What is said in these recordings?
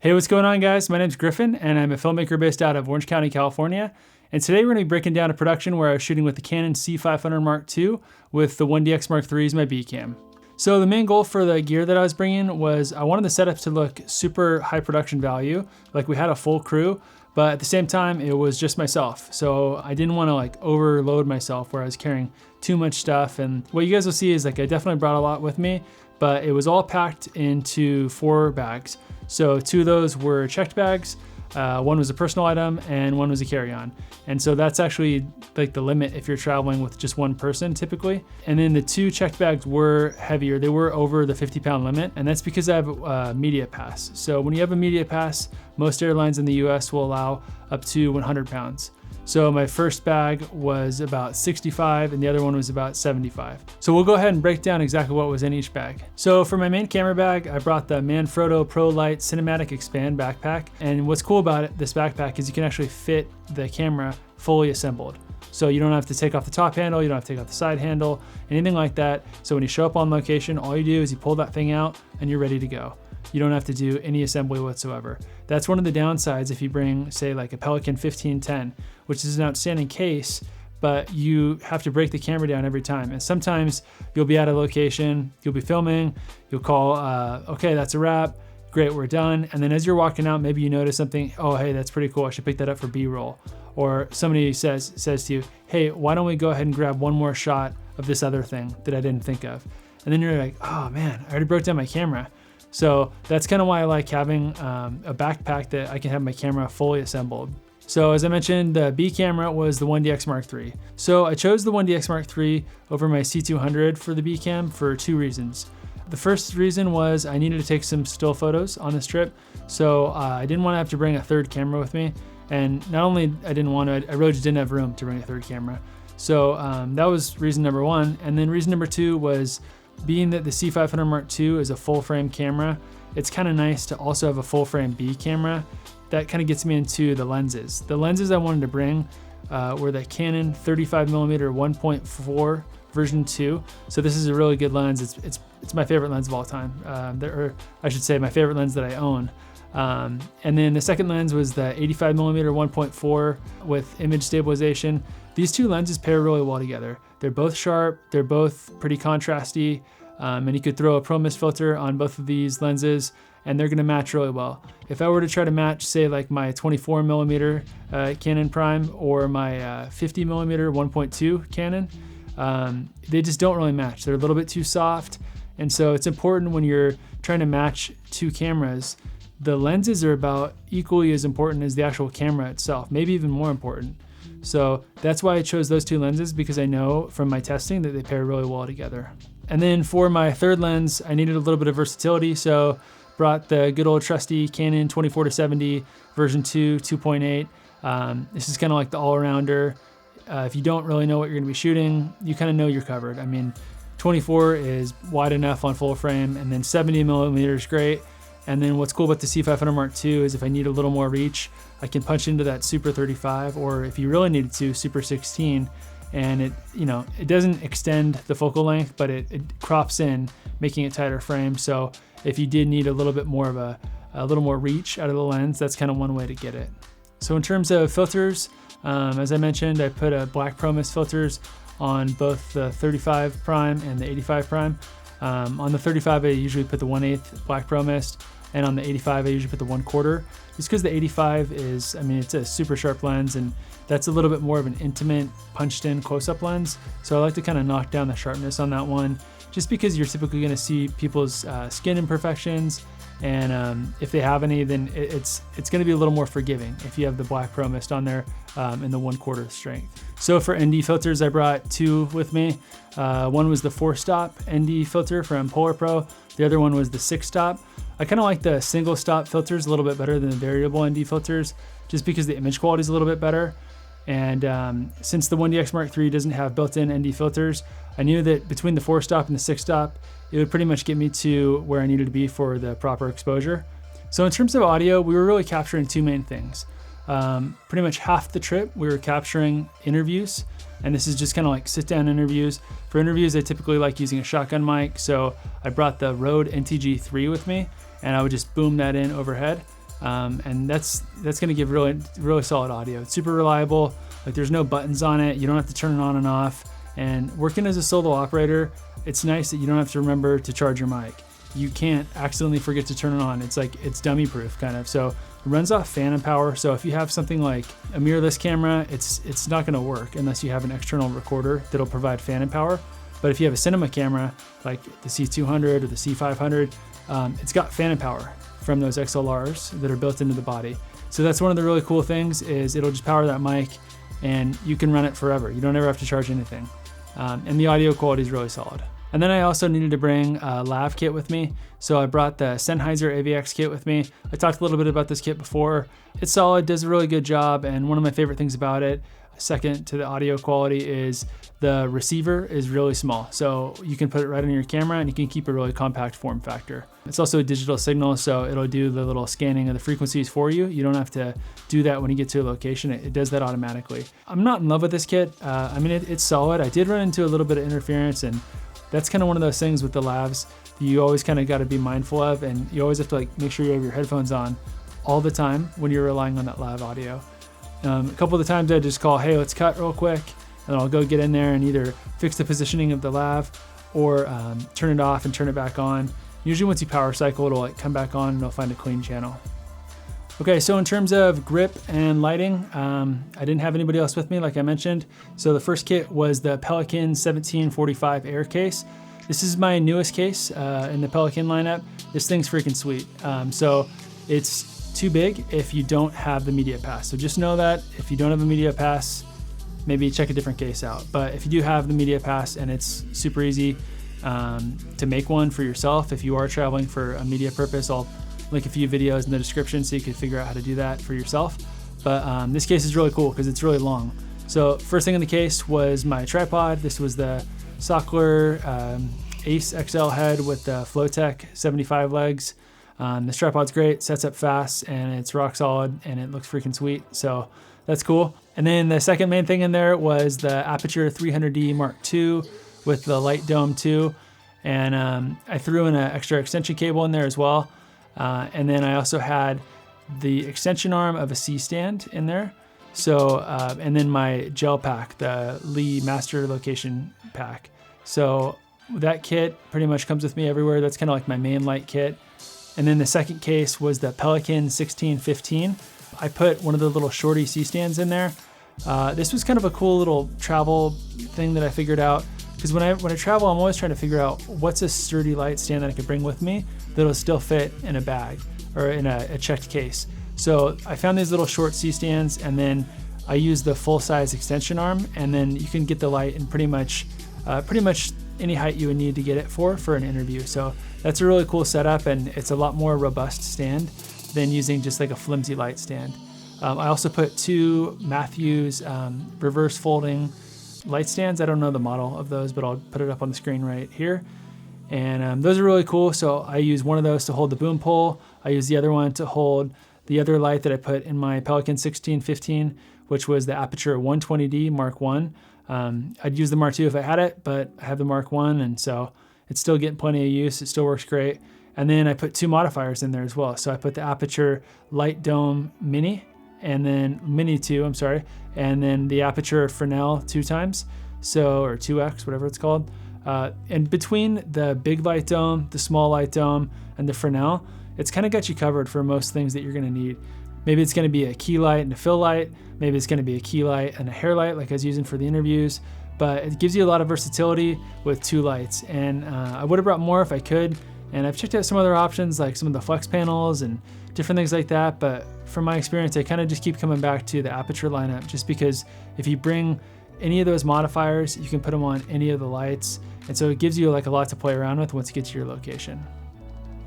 Hey, what's going on, guys? My name's Griffin, and I'm a filmmaker based out of Orange County, California. And today we're going to be breaking down a production where I was shooting with the Canon C500 Mark II with the 1DX Mark III as my B cam. So the main goal for the gear that I was bringing was I wanted the setup to look super high production value, like we had a full crew, but at the same time it was just myself. So I didn't want to like overload myself where I was carrying too much stuff. And what you guys will see is like I definitely brought a lot with me, but it was all packed into 4 bags. So 2 of those were checked bags, 1 was a personal item, and 1 was a carry-on. And so that's actually like the limit if you're traveling with just 1 person typically. And then the 2 checked bags were heavier. They were over the 50-pound limit, and that's because I have a media pass. So when you have a media pass, most airlines in the US will allow up to 100 pounds. So my first bag was about 65 and the other one was about 75. So we'll go ahead and break down exactly what was in each bag. So for my main camera bag, I brought the Manfrotto Pro Light Cinematic Expand backpack. And what's cool about this backpack is you can actually fit the camera fully assembled. So you don't have to take off the top handle, you don't have to take off the side handle, anything like that. So when you show up on location, all you do is you pull that thing out and you're ready to go. You don't have to do any assembly whatsoever. That's one of the downsides if you bring, say, like a Pelican 1510, which is an outstanding case, but you have to break the camera down every time. And sometimes you'll be at a location, you'll be filming, you'll call, okay, that's a wrap, great, we're done. And then as you're walking out, maybe you notice something, oh, hey, that's pretty cool, I should pick that up for B-roll. Or somebody says to you, hey, why don't we go ahead and grab one more shot of this other thing that I didn't think of? And then you're like, oh man, I already broke down my camera. So that's kind of why I like having a backpack that I can have my camera fully assembled. So as I mentioned, the B camera was the 1DX Mark III. So I chose the 1DX Mark III over my C200 for the B cam for 2 reasons. The first reason was I needed to take some still photos on this trip. So I didn't want to have to bring a 3rd camera with me. And not only I didn't want to, I really just didn't have room to bring a 3rd camera. So that was reason number 1. And then reason number 2 was being that the C500 Mark II is a full frame camera, it's kind of nice to also have a full frame B camera. That kind of gets me into the lenses. The lenses I wanted to bring were the Canon 35mm 1.4 version 2. So this is a really good lens. It's my favorite lens of all time. Or I should say my favorite lens that I own. And then the second lens was the 85mm 1.4 with image stabilization. These 2 lenses pair really well together. They're both sharp, they're both pretty contrasty, and you could throw a Pro Mist filter on both of these lenses and they're gonna match really well. If I were to try to match, say like my 24mm Canon Prime or my 50mm 1.2 Canon, they just don't really match. They're a little bit too soft. And so it's important when you're trying to match 2 cameras, the lenses are about equally as important as the actual camera itself, maybe even more important. So that's why I chose those 2 lenses, because I know from my testing that they pair really well together. And then for my 3rd lens, I needed a little bit of versatility, so brought the good old trusty Canon 24-70 version 2 2.8. This is kind of like the all-arounder. If you don't really know what you're gonna be shooting, you kind of know you're covered. I mean, 24 is wide enough on full frame, and then 70mm is great. And then what's cool about the C500 Mark II is if I need a little more reach, I can punch into that Super 35, or if you really needed to, Super 16. And it doesn't extend the focal length, but it crops in, making it tighter frame. So if you did need a little bit more of a little more reach out of the lens, that's kind of one way to get it. So in terms of filters, as I mentioned, I put a black Pro Mist filters on both the 35 prime and the 85 prime. On the 35, I usually put the 1/8 black Pro Mist, and on the 85, I usually put the 1/4. Just because the 85 is, it's a super sharp lens, and that's a little bit more of an intimate, punched-in close-up lens. So I like to kind of knock down the sharpness on that one, just because you're typically going to see people's skin imperfections, and if they have any, then it's going to be a little more forgiving if you have the black Pro Mist on there in the 1/4 strength. So for ND filters, I brought 2 with me. One was the 4-stop ND filter from Polar Pro. The other one was the 6-stop. I kind of like the single stop filters a little bit better than the variable ND filters, just because the image quality is a little bit better. And since the 1DX Mark III doesn't have built-in ND filters, I knew that between the 4-stop and the 6-stop, it would pretty much get me to where I needed to be for the proper exposure. So in terms of audio, we were really capturing 2 main things. Pretty much half the trip, we were capturing interviews, and this is just kind of like sit-down interviews. For interviews, I typically like using a shotgun mic, so I brought the Rode NTG3 with me, and I would just boom that in overhead. and that's gonna give really solid audio. It's super reliable. Like there's no buttons on it. You don't have to turn it on and off. And working as a solo operator, it's nice that you don't have to remember to charge your mic. You can't accidentally forget to turn it on. It's like, it's dummy proof kind of. So it runs off phantom power. So if you have something like a mirrorless camera, it's not gonna work unless you have an external recorder that'll provide phantom power. But if you have a cinema camera, like the C200 or the C500, it's got phantom power from those XLRs that are built into the body. So that's one of the really cool things, is it'll just power that mic and you can run it forever. You don't ever have to charge anything. And the audio quality is really solid. And then I also needed to bring a lav kit with me. So I brought the Sennheiser AVX kit with me. I talked a little bit about this kit before. It's solid, does a really good job. And one of my favorite things about it, second to the audio quality, is the receiver is really small. So you can put it right on your camera and you can keep a really compact form factor. It's also a digital signal, so it'll do the little scanning of the frequencies for you. You don't have to do that when you get to a location. It does that automatically. I'm not in love with this kit. I mean, it's solid. I did run into a little bit of interference, and that's kind of one of those things with the lavs that you always kind of got to be mindful of, and you always have to like make sure you have your headphones on all the time when you're relying on that lav audio. A couple of the times I just call, hey, let's cut real quick, and I'll go get in there and either fix the positioning of the lav or turn it off and turn it back on. Usually once you power cycle, it'll like come back on and it'll find a clean channel. Okay, so in terms of grip and lighting, I didn't have anybody else with me, like I mentioned. So the first kit was the Pelican 1745 Air case. This is my newest case in the Pelican lineup. This thing's freaking sweet. So it's too big if you don't have the media pass. So just know that if you don't have a media pass, maybe check a different case out. But if you do have the media pass, and it's super easy to make one for yourself, if you are traveling for a media purpose, I'll link a few videos in the description so you can figure out how to do that for yourself. But this case is really cool because it's really long. So first thing in the case was my tripod. This was the Sockler Ace XL head with the Flowtech 75 legs. This tripod's great, sets up fast, and it's rock solid, and it looks freaking sweet. So that's cool. And then the second main thing in there was the Aputure 300D Mark II with the light dome too. And I threw in an extra extension cable in there as well. And then I also had the extension arm of a C-stand in there. So, and then my gel pack, the Lee Master Location pack. So that kit pretty much comes with me everywhere. That's kind of like my main light kit. And then the second case was the Pelican 1615. I put one of the little shorty C-stands in there. This was kind of a cool little travel thing that I figured out, because when I travel, I'm always trying to figure out what's a sturdy light stand that I could bring with me that'll still fit in a bag or in a checked case. So I found these little short C-stands, and then I used the full-size extension arm, and then you can get the light in pretty much any height you would need to get it for an interview. So that's a really cool setup, and it's a lot more robust stand than using just like a flimsy light stand. I also put two Matthews reverse folding light stands. I don't know the model of those, but I'll put it up on the screen right here. And those are really cool. So I use one of those to hold the boom pole. I use the other one to hold the other light that I put in my Pelican 1615, which was the Aputure 120D Mark I. I'd use the Mark II if I had it, but I have the Mark I, and so it's still getting plenty of use. It still works great. And then I put two modifiers in there as well. So I put the Aputure Light Dome Mini, and then Mini 2, I'm sorry, and then the Aputure Fresnel 2x, so, or 2X, whatever it's called. And between the big light dome, the small light dome, and the Fresnel, it's kind of got you covered for most things that you're gonna need. Maybe it's gonna be a key light and a fill light. Maybe it's gonna be a key light and a hair light like I was using for the interviews, but it gives you a lot of versatility with two lights. And I would have brought more if I could, and I've checked out some other options like some of the flex panels and different things like that, but from my experience, I kind of just keep coming back to the Aputure lineup, just because if you bring any of those modifiers, you can put them on any of the lights, and so it gives you like a lot to play around with once you get to your location.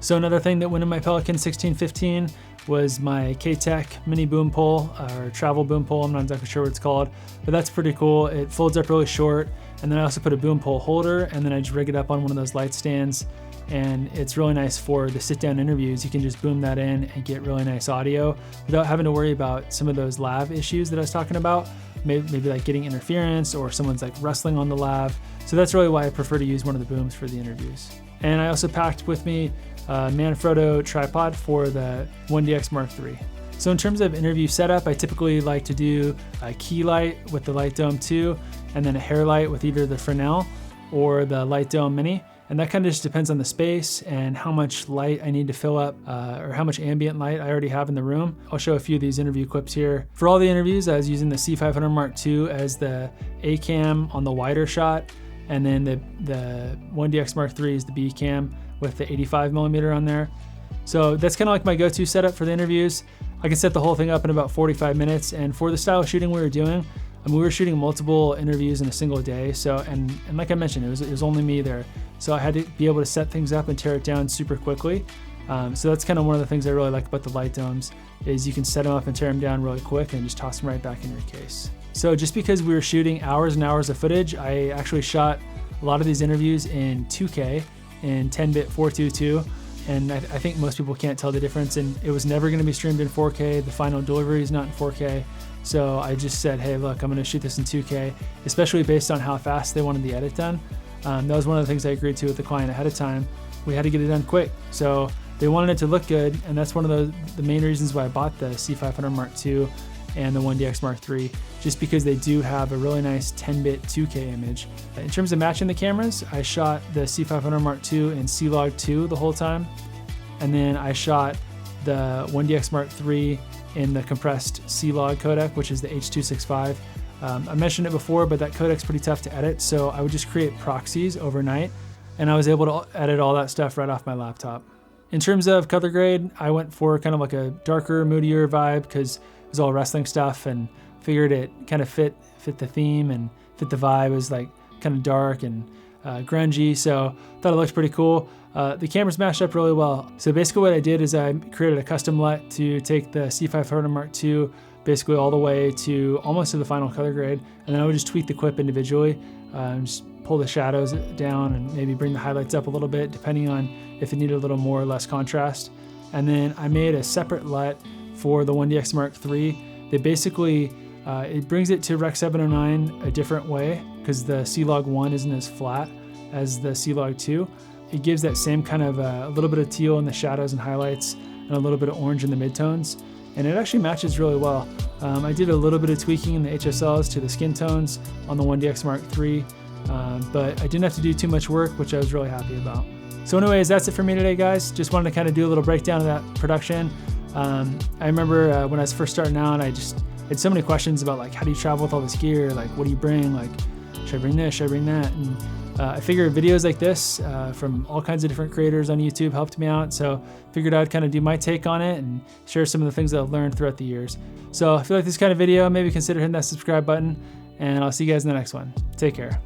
So another thing that went in my Pelican 1615 was my K-Tech mini boom pole, or travel boom pole. I'm not exactly sure what it's called, but that's pretty cool. It folds up really short, and then I also put a boom pole holder, and then I just rig it up on one of those light stands, and it's really nice for the sit-down interviews. You can just boom that in and get really nice audio without having to worry about some of those lav issues that I was talking about, maybe like getting interference or someone's like wrestling on the lav. So that's really why I prefer to use one of the booms for the interviews. And I also packed with me Manfrotto tripod for the 1DX Mark III. So in terms of interview setup, I typically like to do a key light with the Light Dome 2, and then a hair light with either the Fresnel or the Light Dome Mini. And that kind of just depends on the space and how much light I need to fill up, or how much ambient light I already have in the room. I'll show a few of these interview clips here. For all the interviews, I was using the C500 Mark II as the A cam on the wider shot, and then the 1DX Mark III is the B cam with the 85mm on there. So that's kind of like my go-to setup for the interviews. I can set the whole thing up in about 45 minutes, and for the style of shooting we were doing, we were shooting multiple interviews in a single day. So, and like I mentioned, it was only me there. So I had to be able to set things up and tear it down super quickly. So that's kind of one of the things I really like about the light domes, is you can set them up and tear them down really quick and just toss them right back in your case. So just because we were shooting hours and hours of footage, I actually shot a lot of these interviews in 2K in 10-bit 422. And I think most people can't tell the difference, and it was never going to be streamed in 4K. The final delivery is not in 4K. So I just said, hey, look, I'm going to shoot this in 2K, especially based on how fast they wanted the edit done. That was one of the things I agreed to with the client ahead of time. We had to get it done quick. So they wanted it to look good, and that's one of the main reasons why I bought the C500 Mark II and the 1DX Mark III, just because they do have a really nice 10-bit 2K image. In terms of matching the cameras, I shot the C500 Mark II in C-Log 2 the whole time, and then I shot the 1DX Mark III in the compressed C-Log codec, which is the H.265. I mentioned it before, but that codec's pretty tough to edit, so I would just create proxies overnight, and I was able to edit all that stuff right off my laptop. In terms of color grade, I went for kind of like a darker, moodier vibe, because it was all wrestling stuff, and figured it kind of fit the theme and fit the vibe. It was like kind of dark and grungy, so thought it looked pretty cool. The cameras matched up really well. So basically what I did is I created a custom LUT to take the C500 Mark II basically all the way to almost to the final color grade, and then I would just tweak the clip individually, just pull the shadows down and maybe bring the highlights up a little bit depending on if it needed a little more or less contrast. And then I made a separate LUT for the 1DX Mark III that basically it brings it to Rec 709 a different way, because the C-Log 1 isn't as flat as the C-Log 2. It gives that same kind of a little bit of teal in the shadows and highlights and a little bit of orange in the midtones, and it actually matches really well. I did a little bit of tweaking in the HSLs to the skin tones on the 1DX Mark III, but I didn't have to do too much work, which I was really happy about. So anyways, that's it for me today, guys. Just wanted to kind of do a little breakdown of that production. I remember when I was first starting out, I just had so many questions about like, how do you travel with all this gear? Like, what do you bring? Like, should I bring this? Should I bring that? And I figured videos like this from all kinds of different creators on YouTube helped me out. So figured I'd kind of do my take on it and share some of the things that I've learned throughout the years. So if you like this kind of video, maybe consider hitting that subscribe button, and I'll see you guys in the next one. Take care.